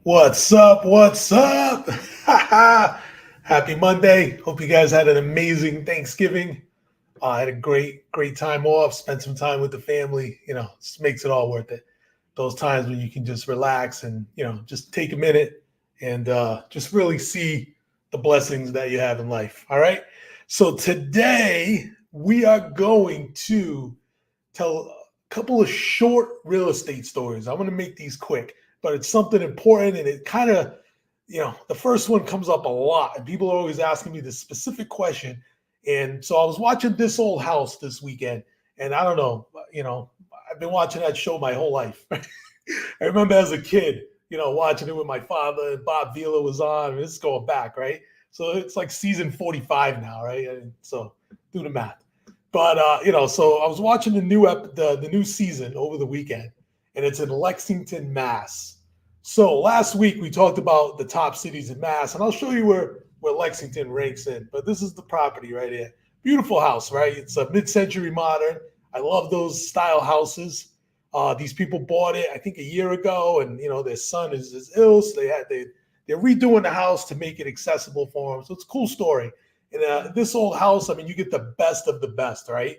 What's up? What's up? Happy Monday. Hope you guys had an amazing Thanksgiving. I had a great time off, spent some time with the family. Just makes it all worth it. Those times when you can just relax and, just take a minute and just really see the blessings that you have in life. All right. So today we are going to tell a couple of short real estate stories. I'm going to make these quick, but it's something important and it kind of, the first one comes up a lot and people are always asking me this specific question. And so I was watching This Old House this weekend and I don't know, I've been watching that show my whole life. I remember as a kid, watching it with my father and Bob Vila was on, and this is going back, right? So it's like season 45 now, right? And so do the math. But so I was watching the new season over the weekend, and it's in Lexington, Mass. So last week we talked about the top cities in Mass, and I'll show you where Lexington ranks in. But this is the property right here. Beautiful house, right? It's a mid-century modern. I love those style houses. These people bought it, I think, a year ago, and their son is ill, so they're redoing the house to make it accessible for them. So it's a cool story. And This Old House, I mean, you get the best of the best, right?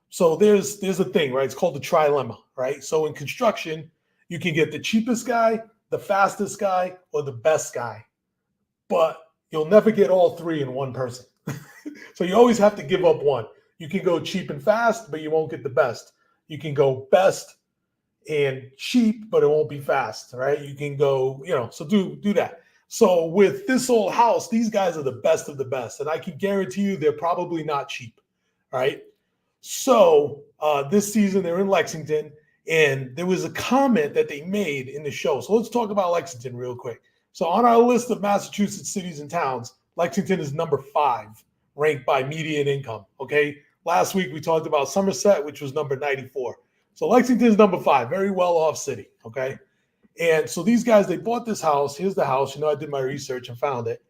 So there's a thing, right? It's called the trilemma, right? So in construction, you can get the cheapest guy, the fastest guy, or the best guy, but you'll never get all three in one person. So you always have to give up one. You can go cheap and fast, but you won't get the best. You can go best and cheap, but it won't be fast, right? You can go, so do that. So with This Old House, these guys are the best of the best, and I can guarantee you they're probably not cheap, right? So this season they're in Lexington, and there was a comment that they made in the show. So let's talk about Lexington real quick. So on our list of Massachusetts cities and towns, Lexington is number 5, ranked by median income. Okay, last week we talked about Somerset, which was number 94. So Lexington is number 5, very well off city. Okay. And so these guys, they bought this house. Here's the house. I did my research and found it.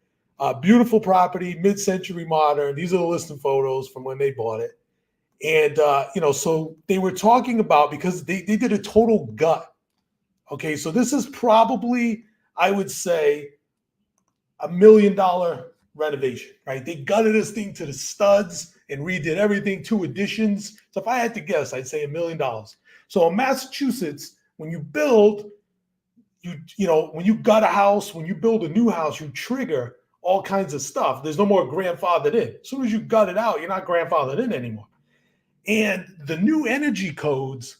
Beautiful property, mid-century modern. These are the listing photos from when they bought it. And, so they were talking about, because they did a total gut. Okay. So this is probably, I would say, $1 million renovation, right? They gutted this thing to the studs and redid everything, 2 additions. So if I had to guess, I'd say $1 million. So in Massachusetts, when you build, when you gut a house, when you build a new house, you trigger all kinds of stuff. There's no more grandfathered in. As soon as you gut it out, you're not grandfathered in anymore. And the new energy codes,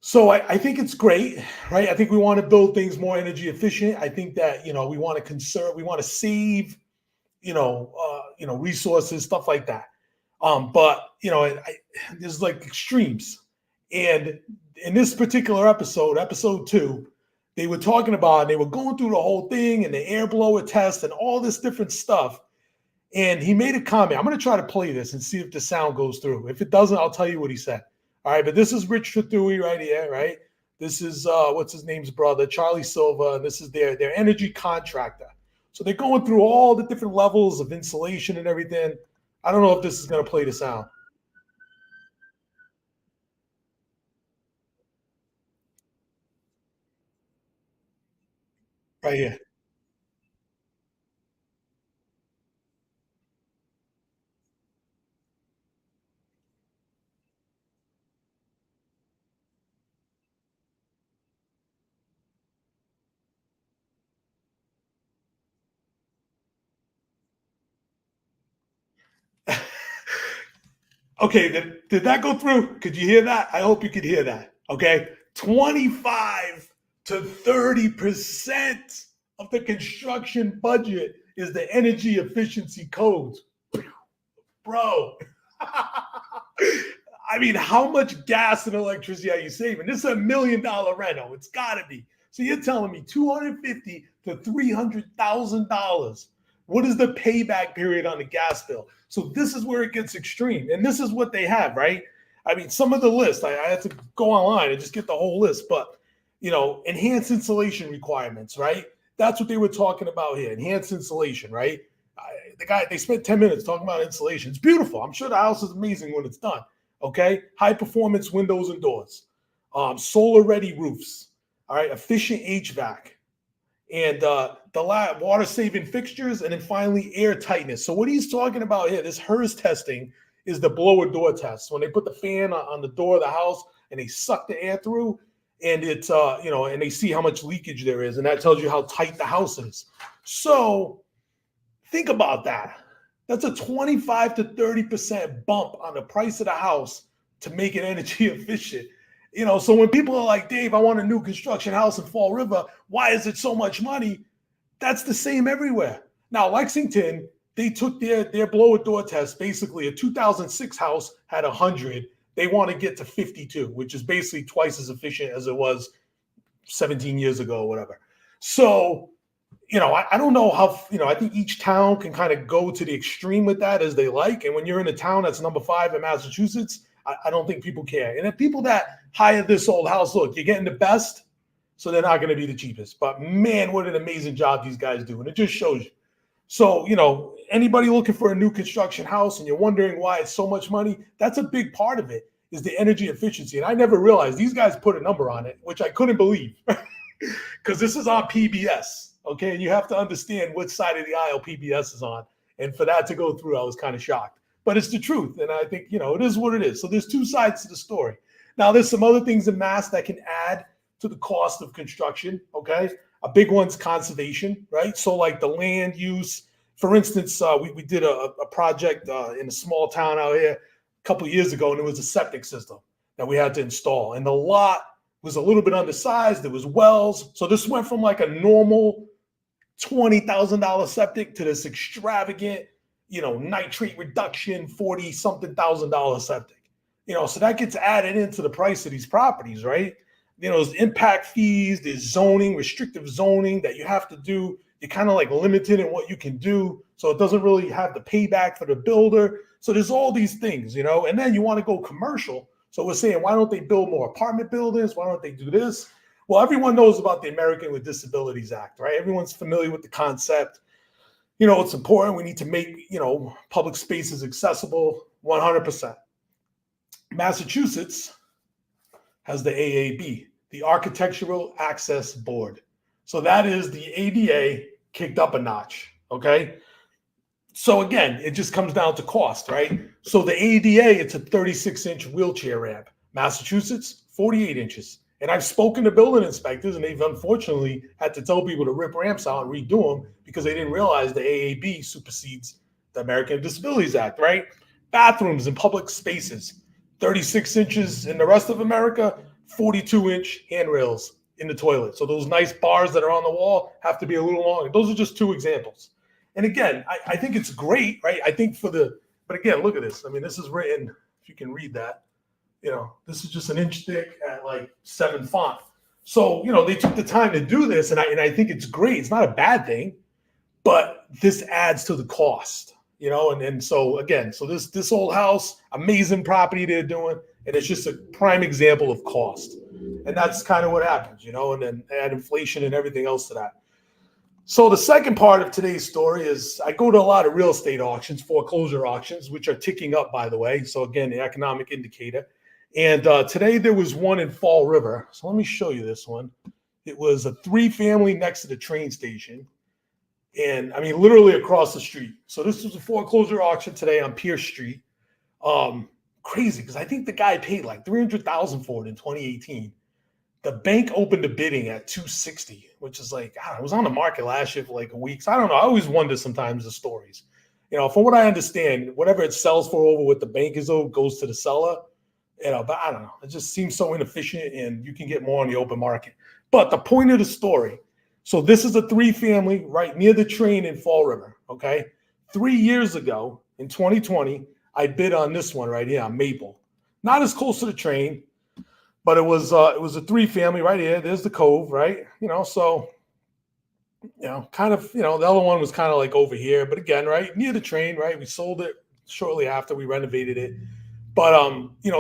so I think it's great, right? I think we want to build things more energy efficient. I think that, we want to conserve, we want to save, resources, stuff like that. But there's like extremes. And in this particular episode 2, they were talking about, and they were going through the whole thing and the air blower test and all this different stuff. And he made a comment. I'm going to try to play this and see if the sound goes through. If it doesn't, I'll tell you what he said. All right, but this is Rich Fatui right here, right? This is what's his name's brother, Charlie Silva, and this is their energy contractor. So they're going through all the different levels of insulation and everything. I don't know if this is going to play the sound. Right here. Okay, did that go through? Could you hear that? I hope you could hear that. Okay, 25 to 30% of the construction budget is the energy efficiency codes, bro. I mean, how much gas and electricity are you saving? This is $1 million reno. It's got to be. So you're telling me $250 to $300,000. What is the payback period on the gas bill? So this is where it gets extreme, and this is what they have, right? I mean, some of the list, I had to go online and just get the whole list, but enhanced insulation requirements, right? That's what they were talking about here, enhanced insulation, right? They spent 10 minutes talking about insulation. It's beautiful. I'm sure the house is amazing when it's done. Okay, high performance windows and doors, solar ready roofs. All right, efficient HVAC. and water saving fixtures, and then finally air tightness. So what he's talking about here, this HERS testing, is the blower door test. When they put the fan on the door of the house and they suck the air through, and it's and they see how much leakage there is, and that tells you how tight the house is. So think about that. That's a 25 to 30% bump on the price of the house to make it energy efficient. So when people are like, Dave, I want a new construction house in Fall River, why is it so much money? That's the same everywhere. Now, Lexington, they took their blower door test. Basically, a 2006 house had 100. They want to get to 52, which is basically twice as efficient as it was 17 years ago or whatever. So, I don't know how, I think each town can kind of go to the extreme with that as they like. And when you're in a town that's number 5 in Massachusetts, I don't think people care. And the people that hire this old house, look, you're getting the best, so they're not going to be the cheapest. But man, what an amazing job these guys do. And it just shows you. So, anybody looking for a new construction house and you're wondering why it's so much money, that's a big part of it, is the energy efficiency. And I never realized these guys put a number on it, which I couldn't believe, because this is on PBS, okay? And you have to understand which side of the aisle PBS is on. And for that to go through, I was kind of shocked. But it's the truth, and I think, it is what it is. So there's two sides to the story. Now, there's some other things in Mass that can add to the cost of construction, okay? A big one's conservation, right? So like the land use. For instance, we did a project in a small town out here a couple of years ago, and it was a septic system that we had to install. And the lot was a little bit undersized. There was wells. So this went from like a normal $20,000 septic to this extravagant, nitrate reduction, 40 something $1,000 septic. So that gets added into the price of these properties, right? There's impact fees, there's zoning, restrictive zoning that you have to do. You're kind of like limited in what you can do. So it doesn't really have the payback for the builder. So there's all these things, and then you want to go commercial. So we're saying, why don't they build more apartment buildings? Why don't they do this? Well, everyone knows about the American with Disabilities Act, right? Everyone's familiar with the concept. It's important. We need to make, public spaces accessible 100%. Massachusetts has the AAB, the Architectural Access Board. So that is the ADA kicked up a notch, okay? So again, it just comes down to cost, right? So the ADA, it's a 36-inch wheelchair ramp. Massachusetts, 48 inches. And I've spoken to building inspectors, and they've unfortunately had to tell people to rip ramps out and redo them because they didn't realize the AAB supersedes the American Disabilities Act, right? Bathrooms and public spaces, 36 inches in the rest of America, 42-inch handrails in the toilet. So those nice bars that are on the wall have to be a little longer. Those are just two examples. And again, I think it's great, right? I think but again, look at this. I mean, this is written, if you can read that, this is just an inch thick at like 7 font. So, they took the time to do this, and I think it's great. It's not a bad thing, but this adds to the cost, and so again, so this old house, amazing property they're doing, and it's just a prime example of cost. And that's kind of what happens, and then add inflation and everything else to that. So the second part of today's story is I go to a lot of real estate auctions, foreclosure auctions, which are ticking up, by the way. So again, the economic indicator. And today there was one in Fall River. So let me show you this one. It was a 3-family next to the train station. And I mean, literally across the street. So this was a foreclosure auction today on Pierce Street. Crazy, because I think the guy paid like $300,000 for it in 2018. The bank opened the bidding at $260, which is like, God, it was on the market last year for like a week. So I don't know. I always wonder sometimes the stories. From what I understand, whatever it sells for over what the bank is owed goes to the seller. But I don't know. It just seems so inefficient, and you can get more on the open market. But the point of the story, so this is a 3-family right near the train in Fall River, okay? 3 years ago, in 2020, I bid on this one right here on Maple. Not as close to the train, but it was a 3-family right here. There's the cove, right? So, kind of, the other one was kind of like over here, but again, right, near the train, right? We sold it shortly after we renovated it. But,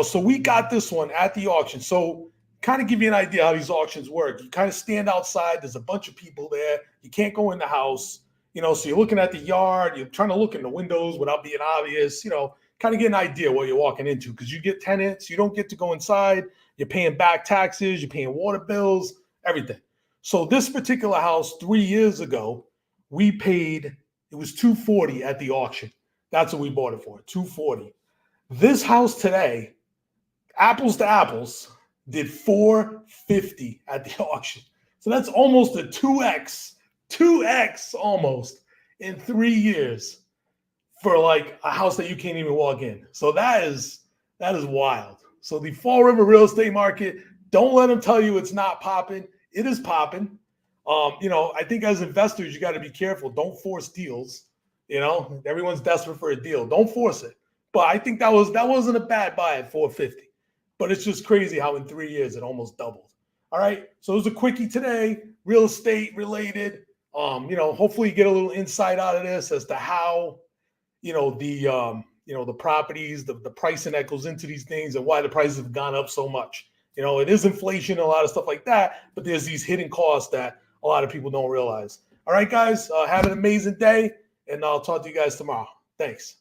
so we got this one at the auction. So kind of give you an idea how these auctions work. You kind of stand outside. There's a bunch of people there. You can't go in the house, so you're looking at the yard. You're trying to look in the windows without being obvious, kind of get an idea what you're walking into, because you get tenants. You don't get to go inside. You're paying back taxes. You're paying water bills, everything. So this particular house 3 years ago, we paid, it was 240 at the auction. That's what we bought it for, 240. This house today, apples to apples, did 450 at the auction. So that's almost a 2x almost in 3 years for like a house that you can't even walk in. So that is wild. So the Fall River real estate market, don't let them tell you it's not popping. It is popping. I think as investors, you got to be careful. Don't force deals. Everyone's desperate for a deal. Don't force it. But I think that wasn't a bad buy at 450. But it's just crazy how in 3 years it almost doubled. All right. So it was a quickie today, real estate related. Hopefully you get a little insight out of this as to how, the properties, the pricing that goes into these things and why the prices have gone up so much. It is inflation and a lot of stuff like that, but there's these hidden costs that a lot of people don't realize. All right, guys, have an amazing day, and I'll talk to you guys tomorrow. Thanks.